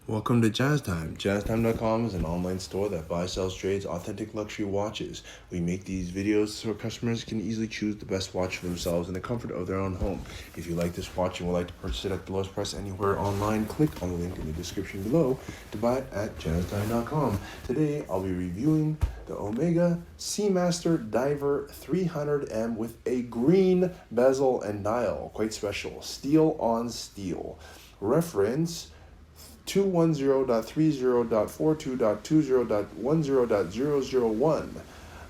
Welcome to Jazz Time. JazzTime.com is an online store that buys, sells, trades authentic luxury watches. We make these videos so customers can easily choose the best watch for themselves in the comfort of their own home. If you like this watch and would like to purchase it at the lowest price anywhere online, click on the link in the description below to buy it at JazzTime.com. Today, I'll be reviewing the Omega Seamaster Diver 300M with a green bezel and dial. Quite special. Steel on steel. Reference 210.30.42.20.10.001.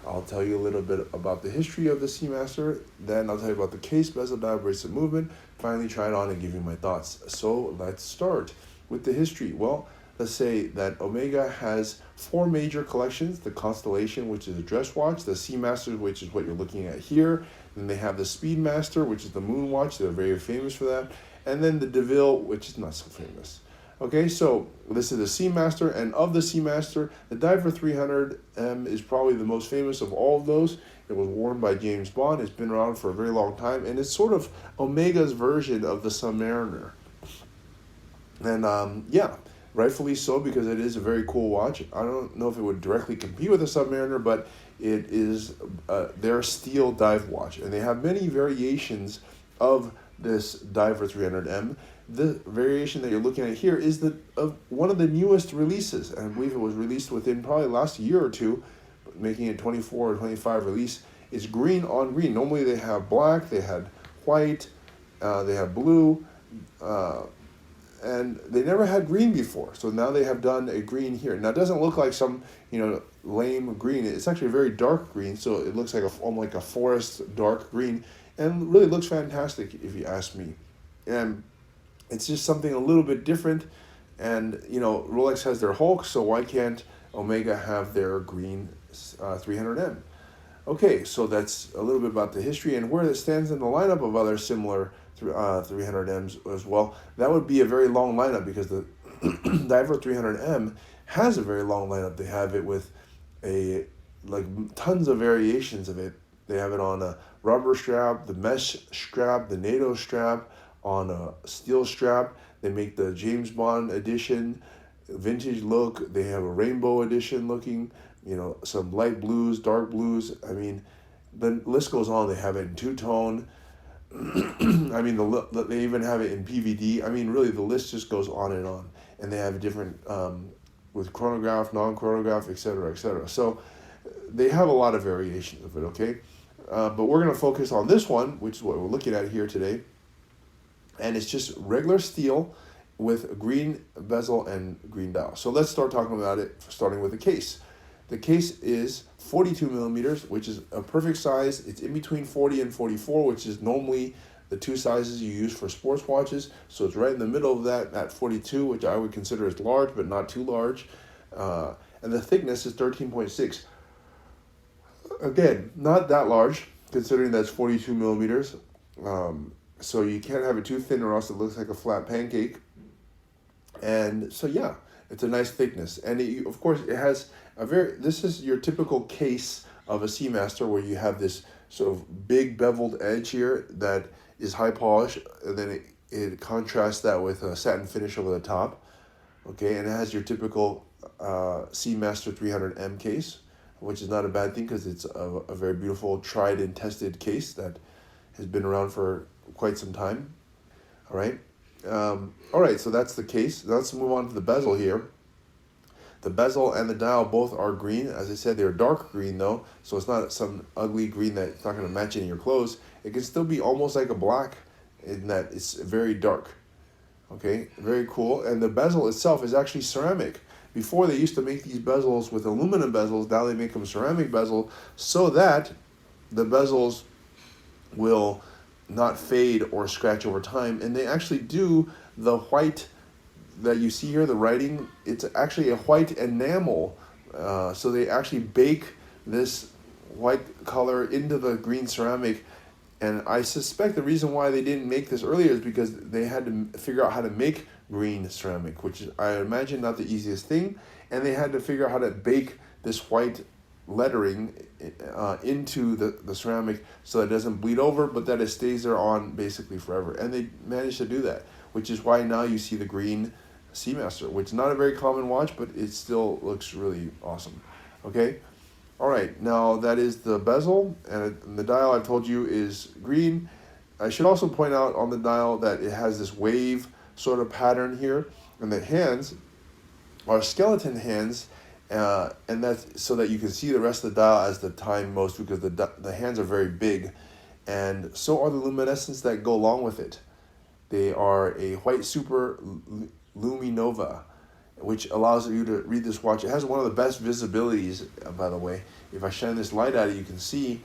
I'll tell you a little bit about the history of the Seamaster, then I'll tell you about the case, bezel, dial, bracelet movement, finally try it on and give you my thoughts. So let's start with the history. Well, let's say that Omega has four major collections: the Constellation, which is a dress watch; the Seamaster, which is what you're looking at here; then they have the Speedmaster, which is the moon watch. They're very famous for that; and then the DeVille, which is not so famous. Okay, so this is the Seamaster, and of the Seamaster, the Diver 300M is probably the most famous of all of those. It was worn by James Bond. It's been around for a very long time, and it's sort of Omega's version of the Submariner. And yeah, rightfully so, because it is a very cool watch. I don't know if it would directly compete with the Submariner, but it is their steel dive watch, and they have many variations of this Diver 300M. The variation that you're looking at here is one of the newest releases, and I believe it was released within probably last year or two, making it 24 or 25 release. It's green on green. Normally they have black, they had white, they have blue, and they never had green before. So now they have done a green here. Now it doesn't look like some lame green. It's actually a very dark green, so it looks like almost like a forest dark green, and really looks fantastic if you ask me. And it's just something a little bit different, and Rolex has their Hulk, so why can't Omega have their green 300M? Okay, so that's a little bit about the history and where it stands in the lineup of other similar 300Ms as well. That would be a very long lineup, because the Diver 300M has a very long lineup. They have it with tons of variations of it. They have it on a rubber strap, the mesh strap, the NATO strap, on a steel strap. They make the James Bond edition, vintage look. They have a rainbow edition looking, some light blues, dark blues. I mean, the list goes on. They have it in two-tone. I mean, they even have it in PVD. I mean, really, the list just goes on. And they have different, with chronograph, non-chronograph, etc., etc. So they have a lot of variations of it, okay? But we're going to focus on this one, which is what we're looking at here today. And it's just regular steel with green bezel and green dial. So let's start talking about it, starting with the case. The case is 42 millimeters, which is a perfect size. It's in between 40 and 44, which is normally the two sizes you use for sports watches. So it's right in the middle of that at 42, which I would consider as large, but not too large. And the thickness is 13.6. Again, not that large, considering that's 42 millimeters. So you can't have it too thin, or else it looks like a flat pancake. And so yeah, it's a nice thickness. And of course it has this is your typical case of a Seamaster, where you have this sort of big beveled edge here that is high polish, and then it contrasts that with a satin finish over the top. Okay, and it has your typical Seamaster 300M case, which is not a bad thing, because it's a very beautiful, tried and tested case that has been around for quite some time. All right. All right, so that's the case. Let's move on to the bezel here. The bezel and the dial both are green. As I said, they're dark green though, so it's not some ugly green that's not going to match any of your clothes. It can still be almost like a black in that it's very dark. Okay, very cool. And the bezel itself is actually ceramic. Before, they used to make these bezels with aluminum bezels. Now they make them ceramic bezel, so that the bezels will not fade or scratch over time. And they actually do the white that you see here, the writing, it's actually a white enamel. So they actually bake this white color into the green ceramic. And I suspect the reason why they didn't make this earlier is because they had to figure out how to make green ceramic, which is, I imagine, not the easiest thing. And they had to figure out how to bake this white lettering into the ceramic so that it doesn't bleed over, but that it stays there on basically forever. And they managed to do that, which is why now you see the green Seamaster, which is not a very common watch, but it still looks really awesome. Okay, all right, now that is the bezel, and the dial I've told you is green. I should also point out on the dial that it has this wave sort of pattern here, and the hands are skeleton hands, and that's so that you can see the rest of the dial as the time most, because the hands are very big, and so are the luminescents that go along with it. They are a white super luminova, which allows you to read this watch. It has one of the best visibilities, by the way. If I shine this light at it, you can see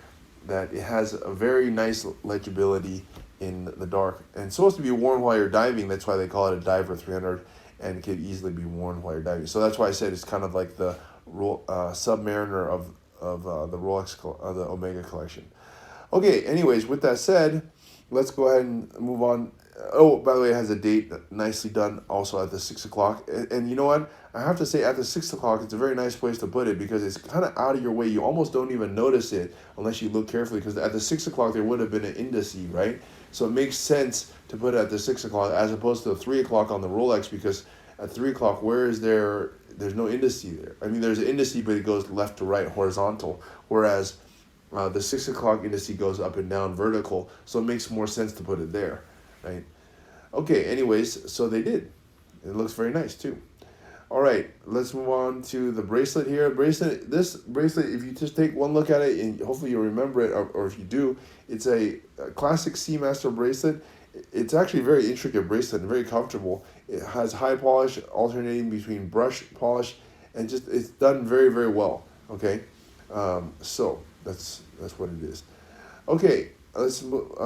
that it has a very nice legibility in the dark. And it's supposed to be worn while you're diving. That's why they call it a Diver 300, and it could easily be worn while you're diving. So that's why I said it's kind of like the Submariner of the Rolex, the Omega collection. Okay, anyways, with that said, let's go ahead and move on. Oh, by the way, it has a date, nicely done, also at the 6 o'clock. And you know what? I have to say, at the 6 o'clock, it's a very nice place to put it because it's kind of out of your way. You almost don't even notice it unless you look carefully, because at the 6 o'clock, there would have been an indice, right? So it makes sense to put it at the 6 o'clock as opposed to the 3 o'clock on the Rolex, because at 3 o'clock, where is there? There's no indice there. I mean, there's an indice, but it goes left to right, horizontal, whereas the 6 o'clock indice goes up and down vertical, so it makes more sense to put it there, right? Okay, anyways, so they did. It looks very nice too. All right, let's move on to the bracelet here. This bracelet, if you just take one look at it, and hopefully you'll remember it, or if you do, it's a classic Seamaster bracelet. It's actually a very intricate bracelet and very comfortable. It has high polish alternating between brush polish, and just it's done very, very well. Okay, so that's what it is. Okay, let's look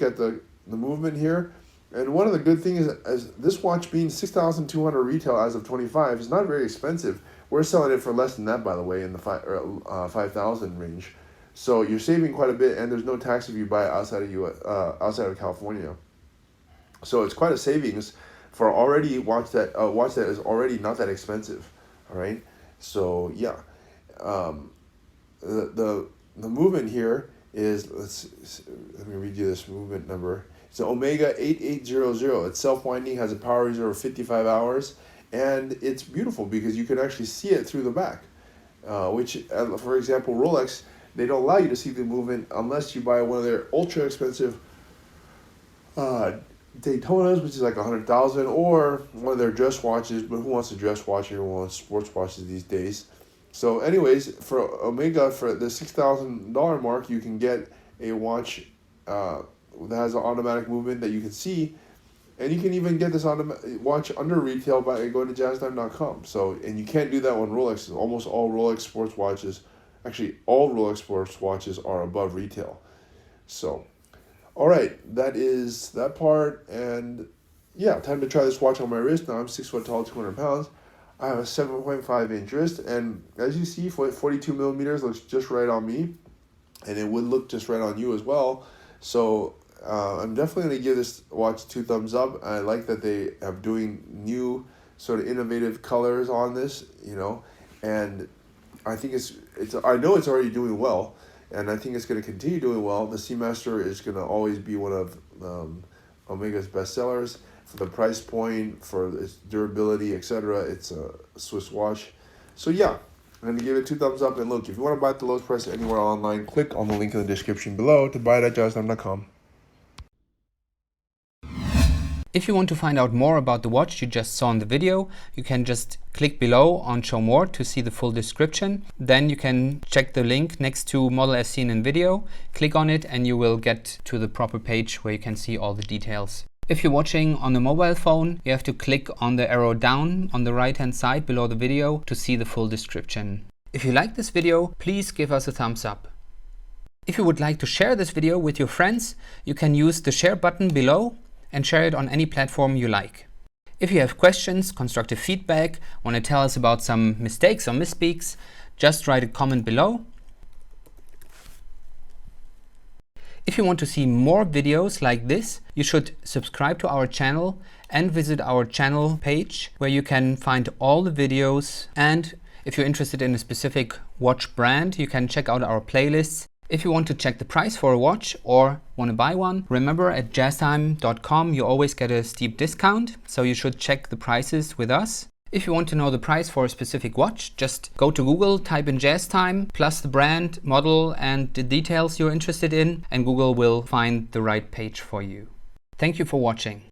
at the movement here. And one of the good things is this watch being 6,200 retail as of 25 is not very expensive. We're selling it for less than that, by the way, in the 5,000 range. So you're saving quite a bit, and there's no tax if you buy it outside of California. So it's quite a savings for already watch that is already not that expensive. All right. So yeah, the movement here is, let me read you this movement number. It's an Omega 8800. It's self-winding, has a power reserve of 55 hours, and it's beautiful because you can actually see it through the back, which, for example, Rolex, they don't allow you to see the movement unless you buy one of their ultra expensive Daytonas, which is like 100,000, or one of their dress watches. But who wants a dress watch? Everyone wants sports watches these days. So anyways, for Omega, for the $6,000 mark, you can get a watch that has an automatic movement that you can see, and you can even get this watch under retail by going to jazzdive.com. So, and you can't do that on Rolex. Almost all Rolex sports watches, actually all Rolex sports watches, are above retail. So, all right, that is that part. And yeah, time to try this watch on my wrist. Now I'm 6 foot tall, 200 pounds. I have a 7.5 inch wrist, and as you see, 42 millimeters looks just right on me, and it would look just right on you as well. So I'm definitely going to give this watch 2 thumbs up. I like that they are doing new sort of innovative colors on this, you know, and I think I know it's already doing well, and I think it's going to continue doing well. The Seamaster is going to always be one of Omega's best sellers for the price point, for its durability, etc. It's a Swiss watch. So yeah, I'm going to give it 2 thumbs up. And look, if you want to buy it at the lowest price anywhere online, click on the link in the description below to buy it at jazzdive.com. If you want to find out more about the watch you just saw in the video, you can just click below on Show More to see the full description. Then you can check the link next to model as seen in video, click on it, and you will get to the proper page where you can see all the details. If you're watching on a mobile phone, you have to click on the arrow down on the right hand side below the video to see the full description. If you like this video, please give us a thumbs up. If you would like to share this video with your friends, you can use the share button below and share it on any platform you like. If you have questions, constructive feedback, want to tell us about some mistakes or misspeaks, just write a comment below. If you want to see more videos like this, you should subscribe to our channel and visit our channel page where you can find all the videos. And if you're interested in a specific watch brand, you can check out our playlists If you want to check the price for a watch or want to buy one, remember at jazztime.com you always get a steep discount, so you should check the prices with us. If you want to know the price for a specific watch, just go to Google, type in JazzTime, plus the brand, model and the details you're interested in, and Google will find the right page for you. Thank you for watching.